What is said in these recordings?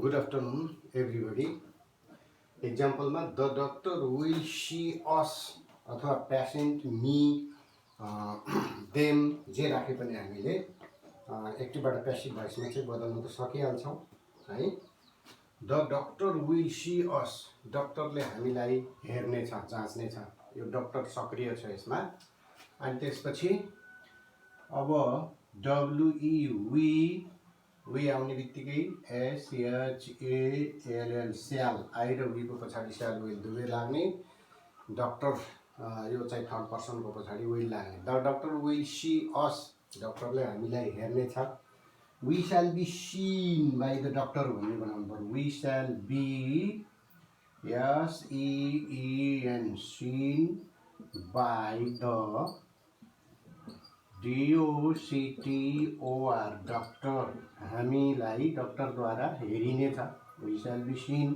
Good afternoon, everybody. Example ma the doctor will see us अथवा patient me them जे राखे पनि हामीले एक्टिभबाट प्यासिभ भोइसमा चाहिँ बदल्न त सकिहाल्छौँ है। The doctor will see us, डक्टरले हामीलाई हेर्नेछ, जाँच्नेछ। यो डक्टर सक्रिय छ यसमा। अनि त्यसपछि अब डब्लुई वी आउने बित्तिकै SHALL स्याल, आई र वी को पछाडि स्याल विल दुवै लाग्ने। डक्टर यो चाहिँ थर्ड पर्सनको पछाडि विल लाग्ने। The doctor will see us, डक्टरले हामीलाई हेर्नेछ। We shall be seen by the doctor भन्ने बनाउनु पर्यो। We shall be SEEN seen by the DOCTOR doctor, हामीलाई डक्टरद्वारा हेरिनेछ। We shall be seen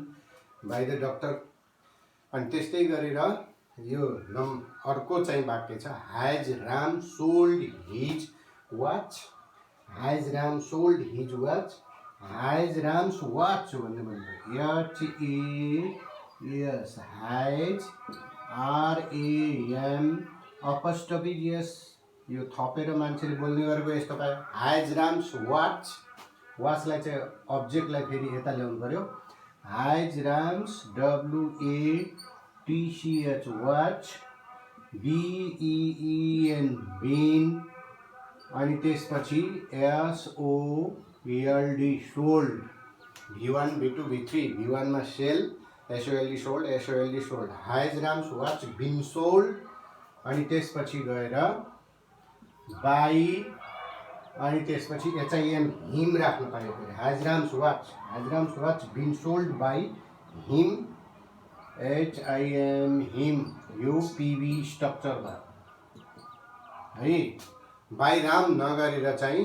by the doctor. अनि त्यस्तै गरेर यो अर्को चाहिँ वाक्य छ has Ram sold his watch, has Ram sold his watch, has Ram's watch भन्ने भन्नु HAS हैज RAM अपस्टपी यस, यो थपेर मान्छेले बोल्ने गरेको यस्तो पायो। हैज राम्स वाच, वाचलाई चाहिँ अब्जेक्टलाई फेरि यता ल्याउनु पर्यो। Has Ram's WATCH watch, BEEN been, अनि त्यसपछि SOLD sold, V1 V2 V3, V1 मा sell SOLD sold, has Ram's watch been sold. अनि त्यसपछि गएर बाई, अनि त्यसपछि HIM हिम राख्नु पर्यो फेरि। Has Ram's watch been sold by him, HIM him, यो PV स्ट्रक्चर भयो है। बाई राम नगरेर चाहिँ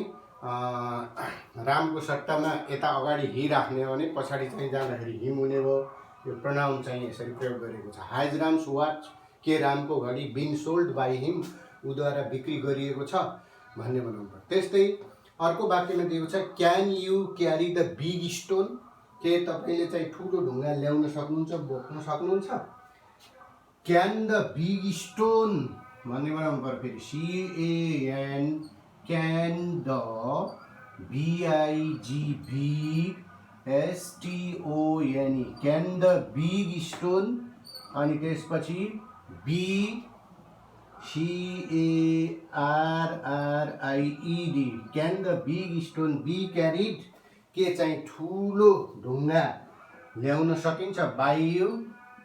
रामको सट्टामा यता अगाडि हि राख्ने हो भने पछाडि चाहिँ जाँदाखेरि हिम हुने भयो। यो प्रनाउन चाहिँ यसरी प्रयोग गरेको छ। हैज राम्स वाच, के रामको घडी बिन सोल्ड बाई हिम, उद्वारा बिक्री गरिएको छ भन्ने बनाउनु पर्छ। त्यस्तै अर्को वाक्यमा दिएको छ can you carry the big stone, के तपाईँले चाहिँ ठुलो ढुङ्गा ल्याउन सक्नुहुन्छ, बोक्न सक्नुहुन्छ। क्यान द बिग स्टोन भन्ने बनाउनु पर्यो फेरि CAN, can the BIG big STONE, can the big stone. अनि त्यसपछि BCARRIED, can the big stone be carried, के चाहिँ ठुलो ढुङ्गा ल्याउन सकिन्छ बाई यु,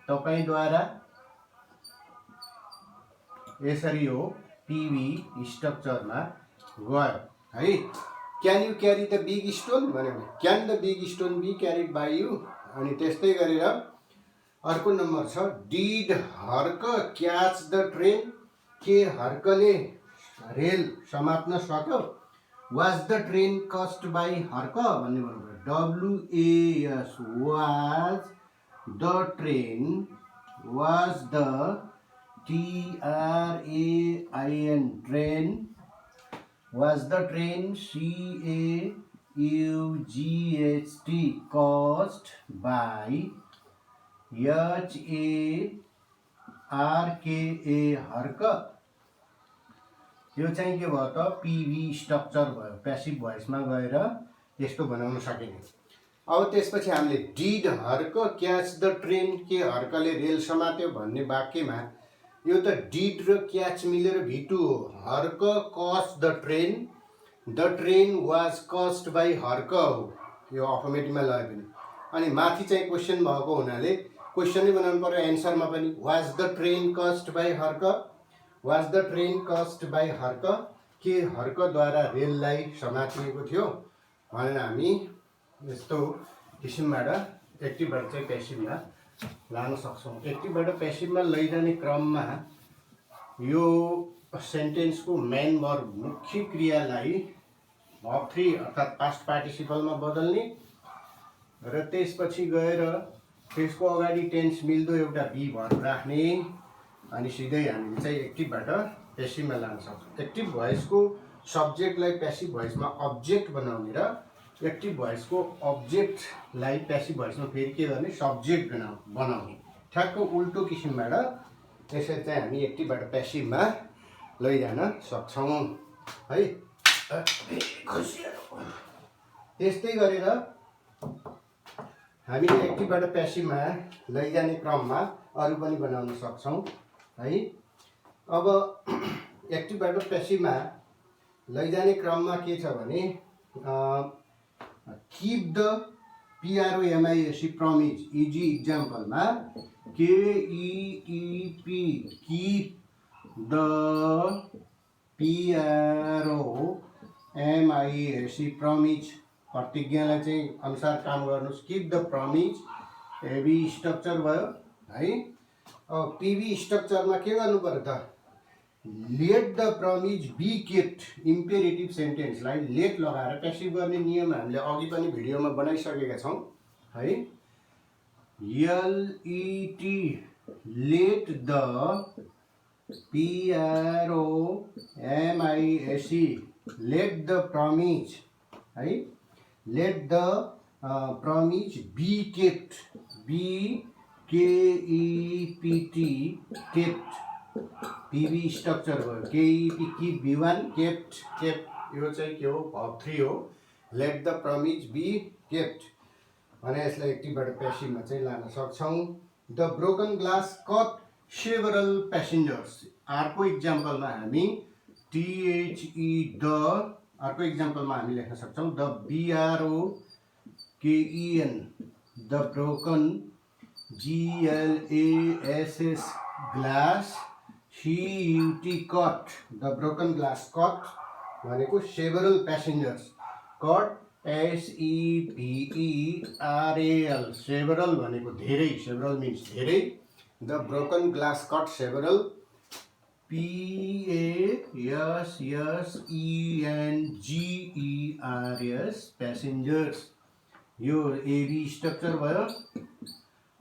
तपाईँद्वारा। यसरी हो PV स्ट्रक्चरमा गयो है। Can you carry the big stone भन्यो भने can the big stone be carried by you. अनि त्यस्तै गरेर अर्को नम्बर छ did Harka catch the train, के हर्कले रेल समात्न सक्यो। Was the train caught by Harka भन्ने भन्नु पर्यो। WAS was the train, was the TRAIN train, was the train CAUGHT caught by HARKA Harka. यो चाहिँ के भयो त PV स्ट्रक्चर भयो, प्यासिभ भोइसमा गएर यस्तो बनाउन सकिने। अब त्यसपछि हामीले did Harka catch the train, के हर्कले रेल समात्यो भन्ने वाक्यमा यो त डिड र क्याच मिलेर V2 हो। Harka caught the train, the train was caught by Harka हो, यो अफर्मेटिभमा लग्यो भने। अनि माथि चाहिँ क्वेसन भएको हुनाले क्वेसनै बनाउनु पर्यो एन्सरमा पनि। Was the train caught by Harka, was the train caught by Harka, के हर्कद्वारा रेललाई समातिएको थियो भनेर हामी यस्तो किसिमबाट एक्टिभबाट चाहिँ प्यासिभमा लान सक्छौँ। एक्टिभबाट प्यासिभमा लैजाने क्रममा यो सेन्टेन्सको मेन वर्ब मुख्य क्रियालाई भर्ब 3 अर्थात् पास्ट पार्टिसिपलमा बदल्ने र त्यसपछि गएर त्यसको अगाडि टेन्स मिल्दो एउटा बी भर्ब राख्ने। अनि सिधै हामीले चाहिँ एक्टिभबाट प्यासिभमा लान सक्छौँ। एक्टिभ भोइसको सब्जेक्टलाई प्यासिभ भोइसमा अब्जेक्ट बनाउने र एक्टिभ भोइसको अब्जेक्टलाई प्यासिभ भोइसमा फेरि के गर्ने सब्जेक्ट बनाउने ठ्याक्क उल्टो किसिमबाट यसरी चाहिँ हामी एक्टिभबाट प्यासिभमा लैजान सक्छौँ है। त्यस्तै गरेर हामीले एक्टिभबाट प्यासिभमा लैजाने क्रममा अरू पनि बनाउन सक्छौँ है। अब एक्टिभबाट प्यासिभमा लैजाने क्रममा के छ भने keep the PROMISE promise easy इक्जाम्पलमा KEEP keep the PROMISE promise प्रतिज्ञालाई चाहिँ अनुसार काम गर्नुहोस्। Keep the promise heavy structure भयो है। अब PV स्ट्रक्चरमा के गर्नु पर्यो त let the promise be kept imperative सेन्टेन्सलाई लेट लगाएर प्यासिभ गर्ने नियम हामीले अघि पनि भिडियोमा बनाइसकेका छौँ है। LET let the PROMISE let the promise है। Let the promise be kept BKEPT kept PV structure भयो। KEP किप V1 केप्ट यो चाहिँ के हो भर्ब 3 हो। Let the promise be kept भने यसलाई एक्टिभबाट प्यासिभमा चाहिँ लान सक्छौँ। The broken glass cut several passengers अर्को इक्जाम्पलमा हामी THE द अर्को इक्जाम्पलमा हामी लेख्न सक्छौँ the BROKEN the broken GLASS glass CUT cut the broken glass cut भनेको सेभरल प्यासेन्जर्स कट SEVERAL सेभरल भनेको धेरै सेभरल मिन्स धेरै the broken glass cut several PASSENGERS प्यासेन्जर्स यो एबी स्ट्रक्चर भयो।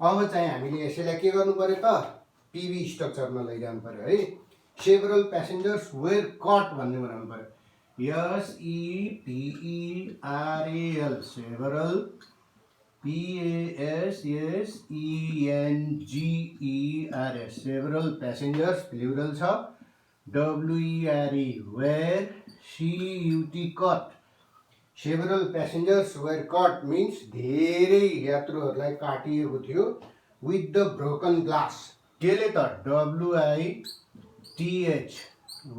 अब चाहिँ हामीले यसैलाई के गर्नु पर्यो त PV स्ट्रक्चरमा लैजानु पर्यो है। सेभरल प्यासेन्जर्स वेयर कट भन्ने बनाउनु पर्यो SEVERAL several PASSENGERS several passengers plural छ। WERE were CUT cut several passengers were cut means धेरै यात्रुहरूलाई काटिएको थियो विथ द ब्रोकन ग्लास त्यसले त WITH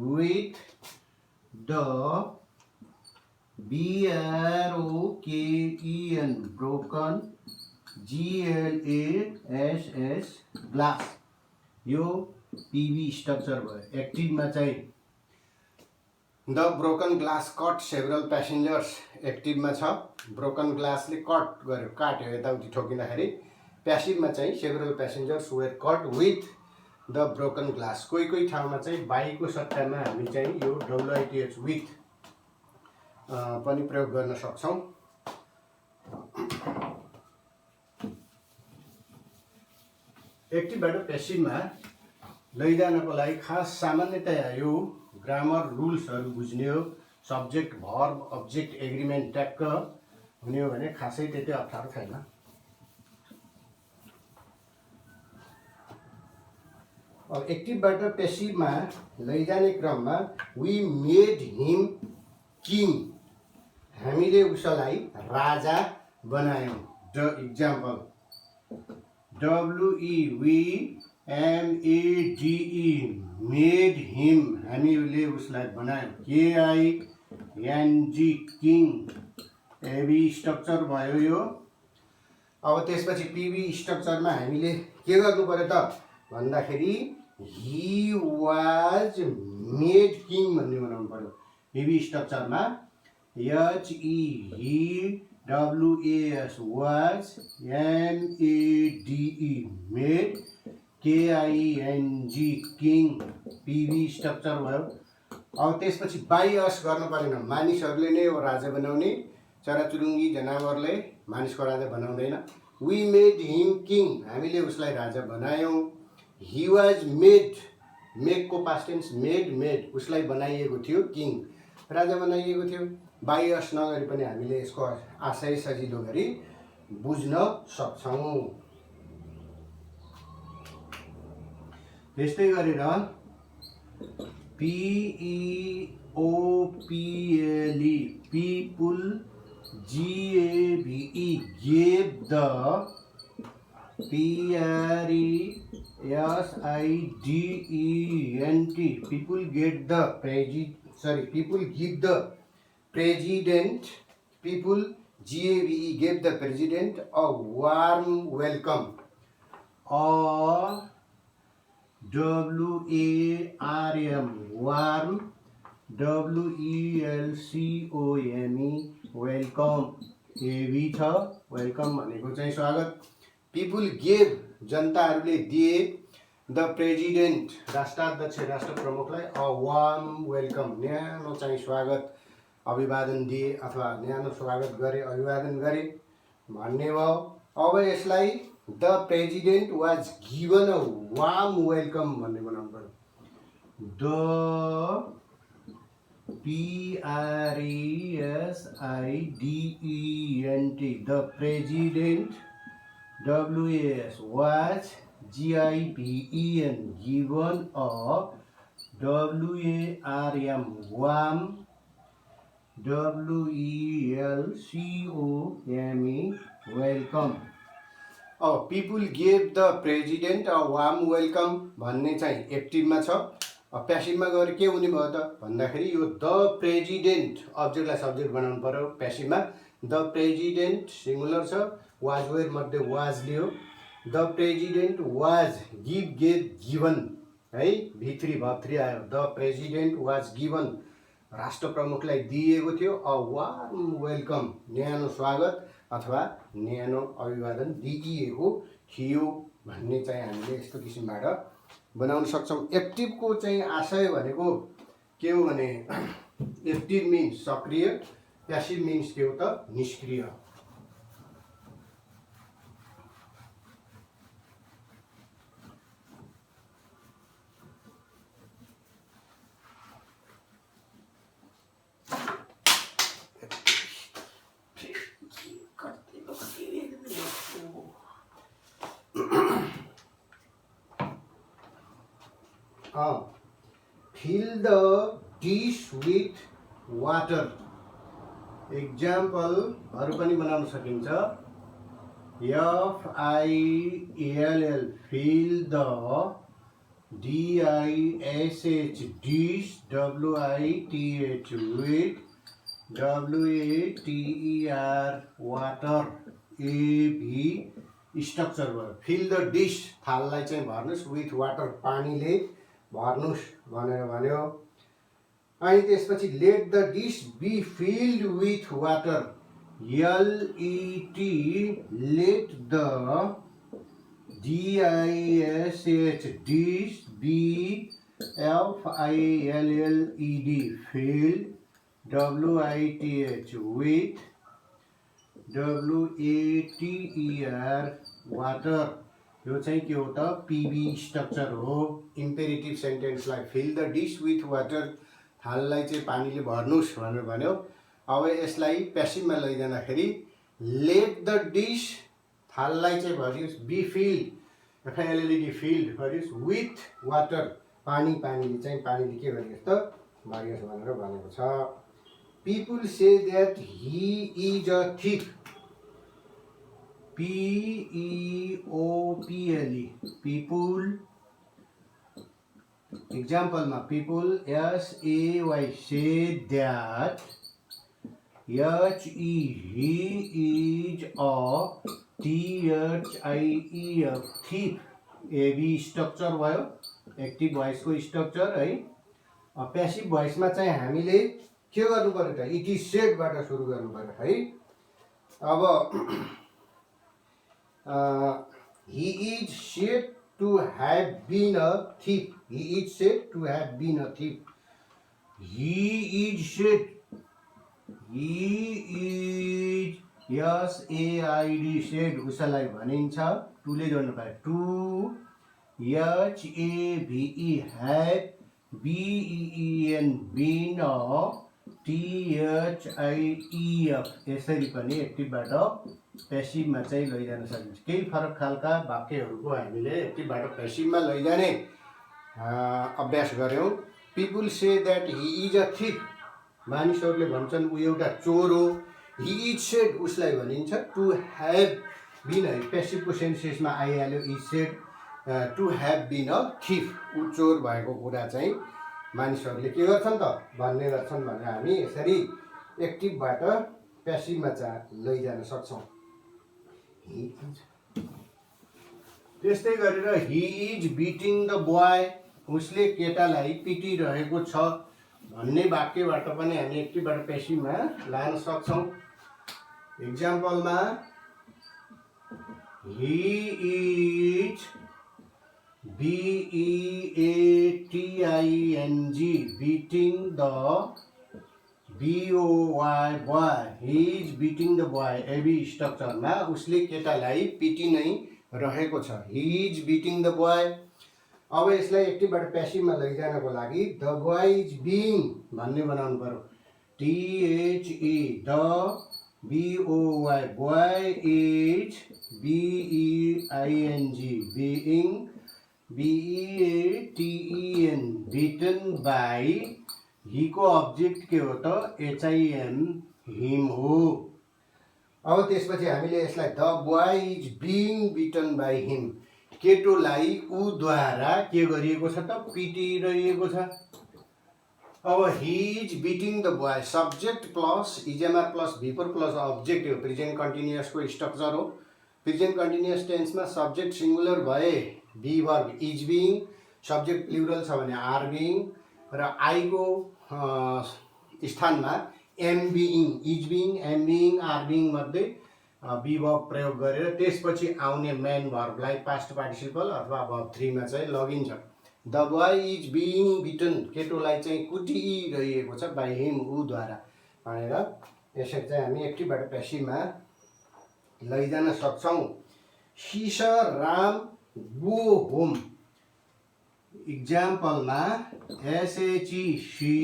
with the BROKEN broken GLASS glass यो PV स्ट्रक्चर भयो। एक्टिभमा चाहिँ the broken glass cut several passengers एक्टिभमा छ। ब्रोकन ग्लासले कट गर्यो काट्यो यताउति ठोकिँदाखेरि। प्यासिभमा चाहिँ several passengers were cut with the broken glass कोही ठाउँमा चाहिँ बाईको सट्टामा हामी चाहिँ यो WITH विथ पनि प्रयोग गर्न सक्छौँ। एक्टिभबाट प्यासिभमा लैजानको लागि खास सामान्यतया यो ग्रामर रुल्सहरू बुझ्ने हो। सब्जेक्ट भर्ब अब्जेक्ट एग्रिमेन्ट ट्याक्क हुने हो भने खासै त्यति अप्ठ्यारो छैन। अब एक्टिभबाट प्यासिभमा लैजाने क्रममा वी मेड हिम किङ हामीले उसलाई राजा बनायौँ। द इक्जाम्पल WEVMADE मेड हिम हामीले उसलाई बनायौँ। KING किङ एबी स्ट्रक्चर भयो यो। अब त्यसपछि PV स्ट्रक्चरमा हामीले के गर्नु पर्यो त भन्दाखेरि ही वाज मेड किङ भन्ने बनाउनु पर्यो। PV स्ट्रक्चरमा HEWAS was MADE made KING king PV structure भयो। अब त्यसपछि बाई अस गर्नु परेन मानिसहरूले नै हो राजा बनाउने। चराचुरुङ्गी जनावरले मानिसको राजा बनाउँदैन। वी मेड हिम किङ हामीले उसलाई राजा बनायौँ। ही वाज मेड मेडको पास्ट टेन्स मेड उसलाई बनाइएको थियो किङ राजा बनाइएको थियो। बाइस नगरी पनि हामीले यसको आशय सजिलो गरी बुझ्न सक्छौँ। त्यस्तै गरेर PEOPLE people GAVE gave the PRESIDENT people give the president people GAVE gave the president a warm welcome. WARM warm WELCOME welcome एभी छ वेलकम भनेको चाहिँ स्वागत। पिपुल गेभ जनताहरूले दिए द प्रेजिडेन्ट राष्ट्राध्यक्ष राष्ट्र प्रमुखलाई अ वार्म वेलकम न्यानो चाहिँ स्वागत अभिवादन दिए अथवा न्यानो स्वागत गरे अभिवादन गरे भन्ने भयो। अब यसलाई the president was given a warm welcome भन्ने बनाउनु पर्यो। The PRESIDENT the president WAS was GIVEN given a WARM warm WELCOME welcome. अब people gave the president a warm welcome भन्ने चाहिँ एक्टिभमा छ। प्यासिभमा गएर के हुने भयो त भन्दाखेरि यो द प्रेजिडेन्ट अब्जेक्टलाई सब्जेक्ट बनाउनु पर्यो। प्यासिभमा द प्रेजिडेन्ट सिंगुलर छ वाज वेयर मध्ये was Leo. The president was given है V3 भब3 आयो। द प्रेजिडेन्ट वाज गिभन राष्ट्र प्रमुखलाई दिएको थियो अ वार्म वेलकम न्यानो स्वागत अथवा न्यानो अभिवादन दिइएको थियो भन्ने चाहिँ हामीले यस्तो किसिमबाट बनाउन सक्छौँ। एक्टिभको चाहिँ आशय भनेको के हो भने एक्टिभ मिन्स सक्रिय, प्यासिभ मिन्स के हो त निष्क्रिय। Fill the dish with water. एक्जाम्पलहरू पनि बनाउन सकिन्छ। FILL fill the DISH dish WITH with WATER water AB structure भयो। फिल द डिस थाललाई चाहिँ भर्नुस् विथ वाटर पानीले भर्नुस् भनेर भन्यो। अनि त्यसपछि let the dish be filled with water LET let the DISH dish be FILLED filled WITH with WATER water. यो चाहिँ के हो त पिबी स्ट्रक्चर हो। इम्पेरेटिभ सेन्टेन्सलाई fill the dish with water थाललाई चाहिँ पानीले भर्नुस् भनेर भन्यो। अब यसलाई प्यासिभमा लैजाँदाखेरि लेट द डिस थाललाई चाहिँ भरियोस् बी फिल्ड FILLED फिल्ड भरियोस् विथ वाटर पानीले चाहिँ पानीले के गरियोस् त भरियोस् भनेर भनेको छ। People say that he is a thief PEOPLE people एक्जाम्पलमा people SAY say that HE he is a THIEF thief AB structure भयो एक्टिभ भोइसको स्ट्रक्चर है। प्यासिभ भोइसमा चाहिँ हामीले के गर्नु पर्यो त इट इज सेडबाट सुरु गर्नु पर्यो है। अब he is said to have been a thief. He is said to have been a thief. He is said. He is SAID said उसलाई भनिन्छ टुले जोड्नु पर्यो to HAVE have BEEN been a THIEF यसरी पनि एक्टिभबाट पेसिभमा चाहिँ लैजान सकिन्छ। केही फरक खालका वाक्यहरूको हामीले एक्टिभबाट पेसिभमा लैजाने अभ्यास गऱ्यौँ। People say that he is a thief, मानिसहरूले भन्छन् ऊ एउटा चोर हो। ही इज सेड, उसलाई भनिन्छ टु हेभ बिन, है पेसिभको सेन्सेसमा आइहाल्यो। Is said to have been a thief, ऊ चोर भएको कुरा चाहिँ मानिसहरूले के गर्छन् त भन्ने गर्छन् भनेर हामी यसरी एक्टिभबाट पेसिभमा चाहिँ लैजान सक्छौँ। त्यस्तै गरेर ही इज बिटिङ द बोय, उसले केटालाई पिटिरहेको छ भन्ने वाक्यबाट पनि हामी एक्टिभबाट पेसिभमा लान सक्छौँ। इक्जाम्पलमा he is BEATING beating the BOY boy, he is beating the boy, A B स्ट्रक्चरमा उसले केटालाई पिटी नै रहेको छ। he is beating the boy। अब यसलाई एक्टिभबाट पेसिभमा लैजानको लागि द बोय इज बिङ भन्ने बनाउनु पर्यो। THE the BOY boy is BEING being BEATEN beaten by, he को अब्जेक्ट के हो त HIM हिम हो। अब त्यसपछि हामीले यसलाई the boy is being beaten by him, केटोलाई ऊद्वारा के गरिएको छ त पिटिरहेको छ। अब he is beating the boy, subject plus is am are plus V4 plus object हो, प्रेजेन्ट कन्टिन्युअसको स्ट्रक्चर हो। प्रेजेन्ट कन्टिन्युअस टेन्समा सब्जेक्ट सिङ्गुलर भए be verb is being, subject plural छ भने आर बिङ, र आईको स्थानमा am being, is being, am being, are being मध्ये बी वर्ब प्रयोग गरेर त्यसपछि आउने मेन भर्बलाई पास्ट पार्टिसिपल अथवा भर्ब 3 मा चाहिँ लगिन्छ। द बोय इज बिङ बिटन, केटोलाई चाहिँ कुटिरहेको छ बाई हिम, ऊद्वारा भनेर यसरी चाहिँ हामी एक्टिभबाट पेसिभमा लैजान सक्छौँ। She Ram go home, इक्जाम्पलमा SHE she,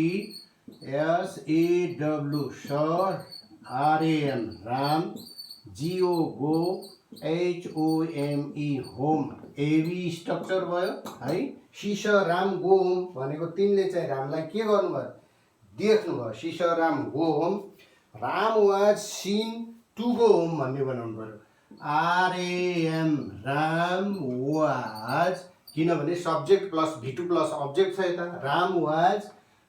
SAW sir, RAM Ram, GO go, HOME home, AB structure भयो है। शी राम गो होम भनेको तिनले चाहिँ रामलाई के गर्नुभयो देख्नुभयो। See Ram go home, Ram was seen to go home भन्ने बनाउनु पर्यो। RAM राम वाज, किनभने subject plus V2 plus object छ यता, राम वाज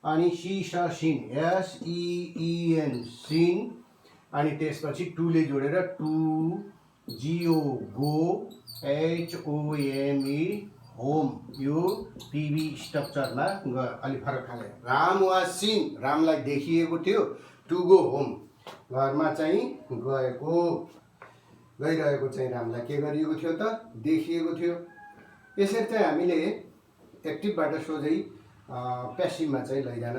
अनि शी सिन SEEN सिन, अनि त्यसपछि टुले जोडेर to, GO go, HOME home, यो PV स्ट्रक्चरमा अलि फरक खाले। राम वाज सिन, रामलाई देखिएको थियो, टु गो होम घरमा चाहिँ गइरहेको चाहिँ रामलाई के गरिएको थियो त देखिएको थियो। यसरी चाहिँ हामीले एक्टिभबाट सोझै पेसिभमा चाहिँ लैजान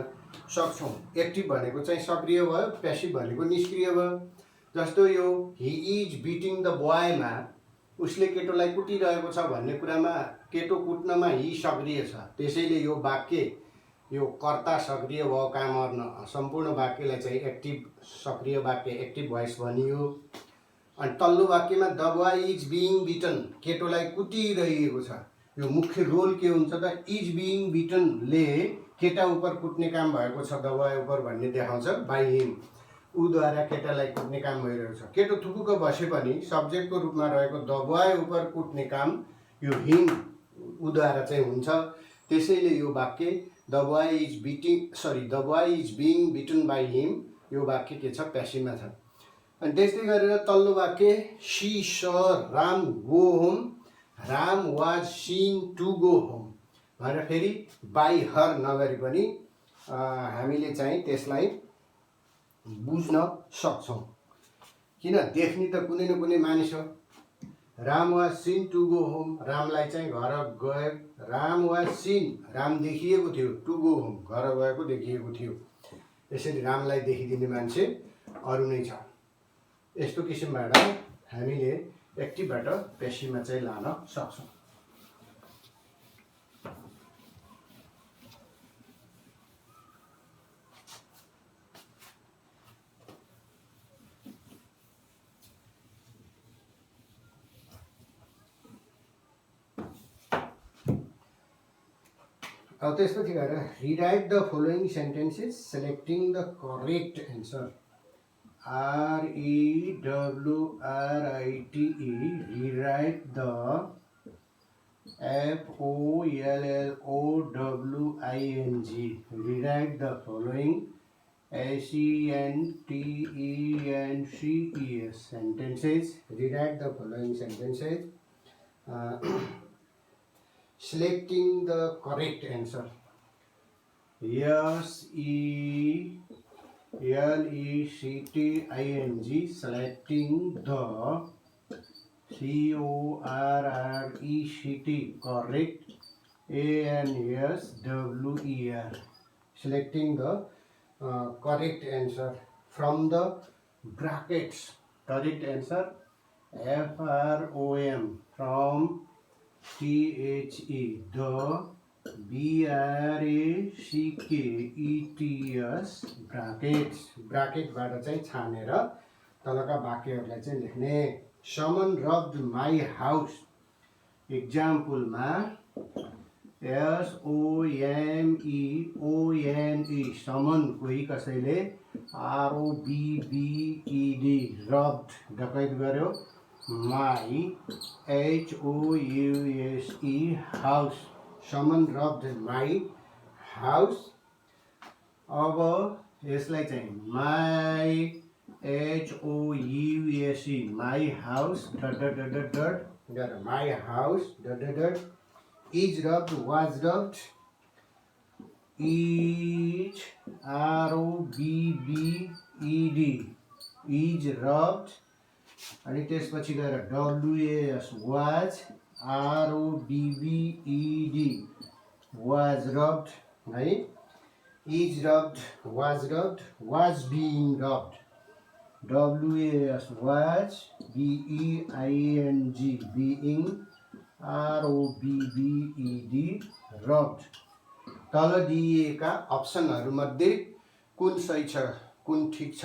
सक्छौँ। एक्टिभ भनेको चाहिँ सक्रिय भयो, पेसिभ भनेको निष्क्रिय भयो। जस्तो यो ही इज बिटिङ द बोयमा उसले केटोलाई कुटिरहेको छ भन्ने कुरामा केटो कुट्नमा ही सक्रिय छ, त्यसैले यो वाक्य यो कर्ता सक्रिय भयो काम गर्न सम्पूर्ण वाक्यलाई चाहिँ एक्टिभ सक्रिय वाक्य एक्टिभ भोइस भनियो। अनि तल्लो वाक्यमा द बोय इज बिङ बिटन, केटोलाई कुटिरहेको छ, यो मुख्य रोल के हुन्छ त इज बिङ बिटनले केटा उप कुट्ने काम भएको छ द बोय उप भन्ने देखाउँछ बाई हिम, ऊद्वारा केटालाई कुट्ने काम भइरहेको छ। केटो थुपुक्क बसे पनि सब्जेक्टको रूपमा रहेको द बोय उप कुट्ने काम यो हिम ऊद्वारा चाहिँ हुन्छ। त्यसैले यो वाक्य the boy is being beaten by him, यो वाक्य के छ पेसिभमा छ। अनि त्यस्तै गरेर तल्लो वाक्य see Ram go home, Ram was seen to go home भनेर फेरि बाई हर नगरी पनि हामीले चाहिँ त्यसलाई बुझ्न सक्छौँ। किन देख्ने त कुनै न कुनै मानिस हो। Ram was seen to go home, रामलाई चाहिँ घर गयो, राम वाज सिन राम देखिएको थियो, टु गो होम घर गएको देखिएको थियो। यसरी रामलाई देखिदिने मान्छे अरू नै छ। यस्तो किसिमबाट हामीले एक्टिभबाट पेसिभमा चाहिँ लान सक्छौँ। अब त्यसपछि गएर rewrite the following sentences selecting the correct answer. REWRITE rewrite the FOLLOWING rewrite the following SENTENCES sentences। rewrite the following sentences selecting the correct answer। SELECTING selecting the CORRECT correct ANSWER selecting the correct answer from the brackets। correct answer FROM from THE the BRACKETS brackets ब्राकेटबाट चाहिँ छानेर तलका वाक्यहरूलाई चाहिँ लेख्ने। समन rubbed my house इक्जाम्पलमा SOMEONE समन कोही कसैले ROBBED rubbed डकैत गर्यो। My HOUSE house Saman rubbed my house. अब यसलाई चाहिँ my HOUSE my house my house is robbed was rubbed is ROBBED is rubbed. अनि त्यसपछि गएर WAS was ROBBED was rubbed है। Is robbed was being rubbed WAS was BEING being ROBBED rubbed. तल दिएका अप्सनहरूमध्ये कुन सही छ कुन ठिक छ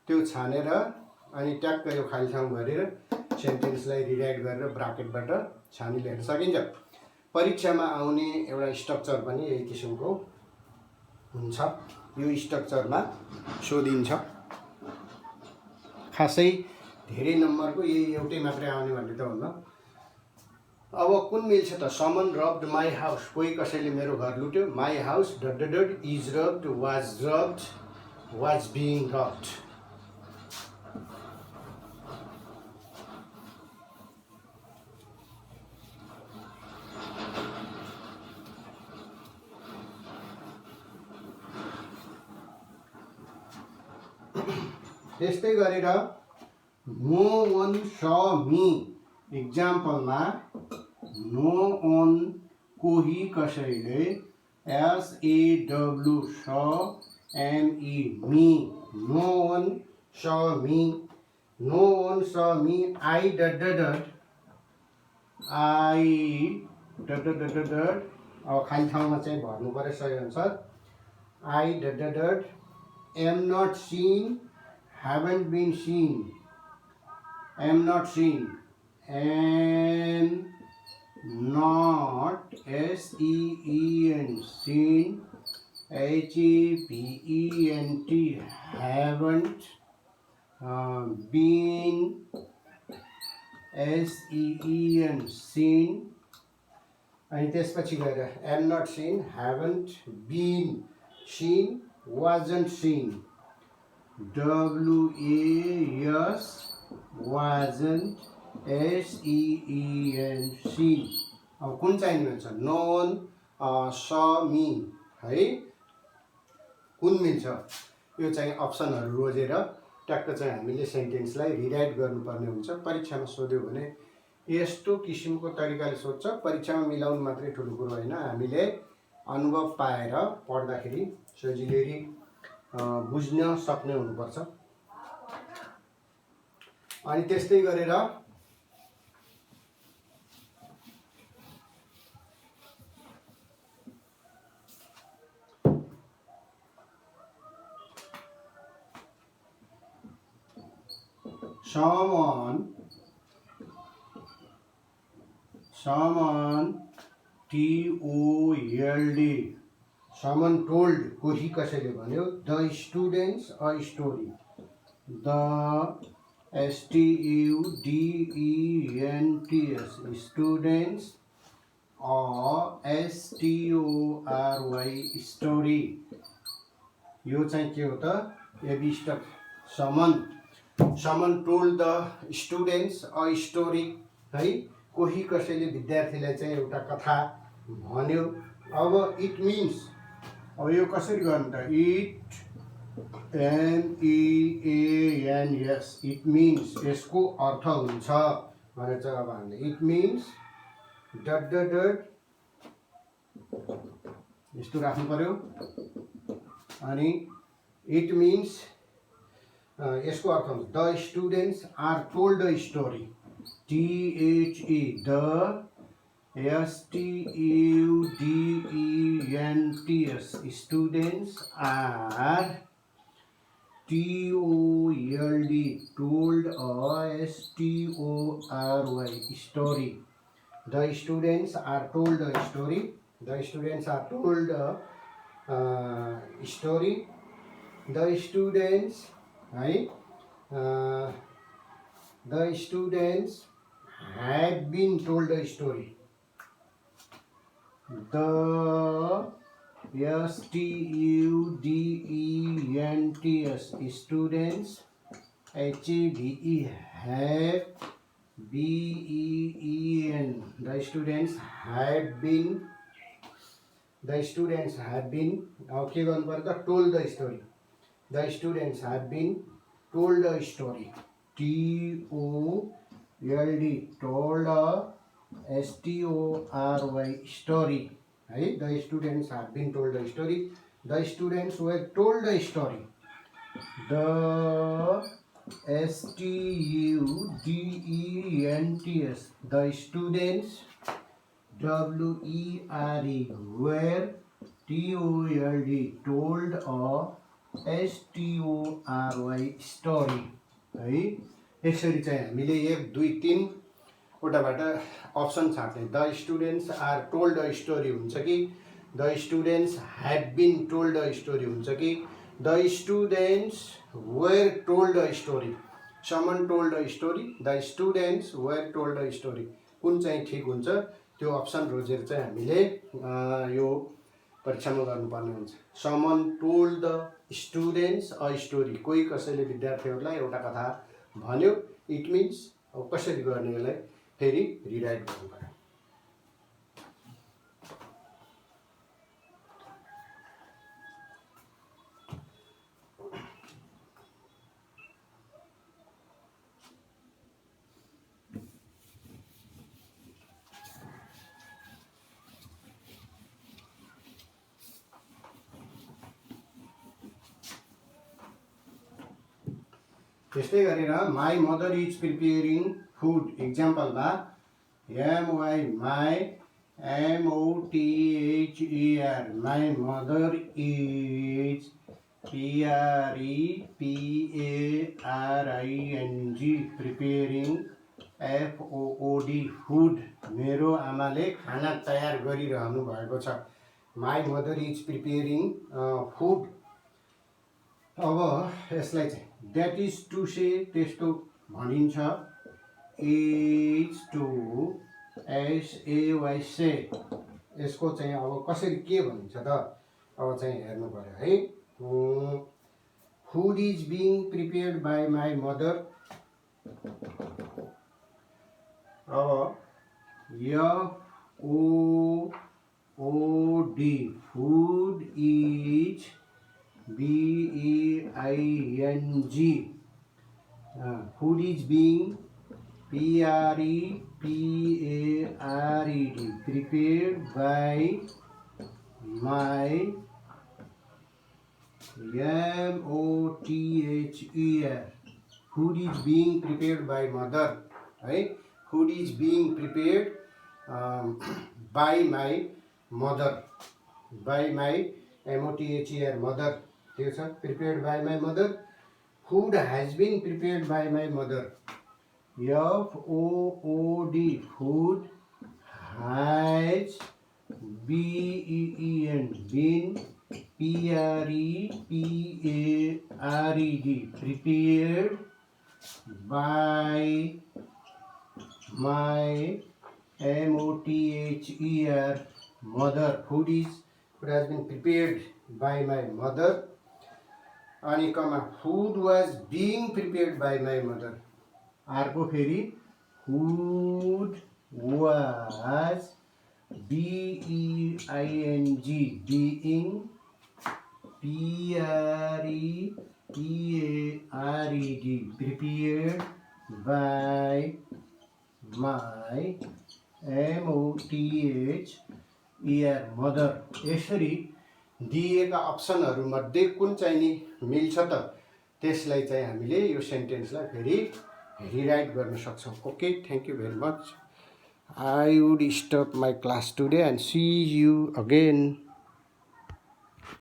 त्यो छानेर अनि ट्याक्क यो खाली ठाउँ गरेर सेन्टेन्सलाई रिराइट गरेर ब्राकेटबाट छानी लेख्न सकिन्छ। परीक्षामा आउने एउटा स्ट्रक्चर पनि यही किसिमको हुन्छ। यो स्ट्रक्चरमा सोधिन्छ। खासै धेरै नम्बरको यही एउटै मात्रै आउने भन्ने त हुन्न। अब कुन मिल्छ त समन रब्ड माई हाउस कोही कसैले मेरो घर लुट्यो। My house is robbed was being robbed. त्यस्तै गरेर नो वन स मी इक्जाम्पलमा नो वन कोही कसैले SAW स ME मी नो वन स मी आई अब खाली ठाउँमा चाहिँ भर्नु पर्यो सही अनुसार। I am not seen haven't been seen am not seen and not SEEN seen HAVENT haven't been SEEN seen। अनि त्यसपछि गएर am not seen haven't been seen wasn't seen WAS wasn't SEEN seen। अब कुन चाहिने भन्छ नोन स me है कुन मिल्छ यो चाहिँ अप्सनहरू रोजेर ट्याक्क चाहिँ हामीले सेन्टेन्सलाई रिराइट गर्नुपर्ने हुन्छ। परीक्षामा सोध्यो भने यस्तो किसिमको तरिकाले सोध्छ। परीक्षामा मिलाउनु मात्रै ठुलो कुरो होइन, हामीले अनुभव पाएर पढ्दाखेरि सजिलै बुझ्न सक्ने हुनुपर्छ। अनि त्यस्तै गरेर someone TOLD someone told कोही कसैले भन्यो the students a story the STUDENTS students STORY story यो चाहिँ के हो त एबिस्टक someone told the students a story है कोही कसैले विद्यार्थीलाई चाहिँ एउटा कथा भन्यो अब इट मिन्स अब यो कसरी गर्नु त इट MEANS इट मिन्स यसको अर्थ हुन्छ भनेर चाहिँ अब हामीले it means dot dot dot यस्तो राख्नु पर्यो अनि इट मिन्स यसको अर्थ हुन्छ the students are told the story THE the STUDENTS students are TOLD told a STORY story the students are told a story the students are told a story the students the students have been told a story the STUDENTS students HAVE have BEEN the students have been के गर्नु पर्यो त told the story the students have been told a story TOLD told a STORY story है the students have been told a story the students were told a story the STUDENTS the students WERE were TOLD told a STORY story है यसरी चाहिँ हामीले 1 2 3 वटाबाट option छाड्ने the students are told a story हुन्छ कि the students have been told a story हुन्छ कि the students were told a story someone told a story the students were told a story कुन चाहिँ ठिक हुन्छ त्यो अप्सन रोजेर चाहिँ हामीले यो परीक्षामा गर्नुपर्ने हुन्छ समन told the students a story कोही कसैले विद्यार्थीहरूलाई एउटा कथा भन्यो इट मिन्स अब कसरी गर्ने यसलाई फेरि रिराइट गर्नु पर्यो त्यस्तै गरेर my mother is preparing food एक्जाम्पलमा MY my MOTHER my mother is PREPARING preparing FOOD food मेरो आमाले खाना तयार गरिरहनु भएको छ my mother is preparing food अब यसलाई चाहिँ द्याट इज टु से त्यस्तो भनिन्छ इज टु SAY से यसको चाहिँ अब कसरी के भनिन्छ त अब चाहिँ हेर्नु पर्यो है food is being prepared by my mother अब FOOD food is BEING food is being PREPARED prepared by my MOTHER food is being prepared by mother right food is being prepared by my mother by my MOTHER mother prepared by my mother food has been prepared by my mother FOOD food has BEEN been PREPARED prepared by my MOTHER mother. Food has been prepared by my mother. अनि कमा food was being prepared by my mother. अर्को फेरि food was BEING being PREPARED prepared by my MOTHER mother. यसरी दिएका अप्सनहरूमध्ये कुन चाहिँ नि मिल्छ त त्यसलाई चाहिँ हामीले यो सेन्टेन्सलाई फेरि रिराइट गर्न सक्छौँ. Okay, thank you very much. I would stop my class today and see you again.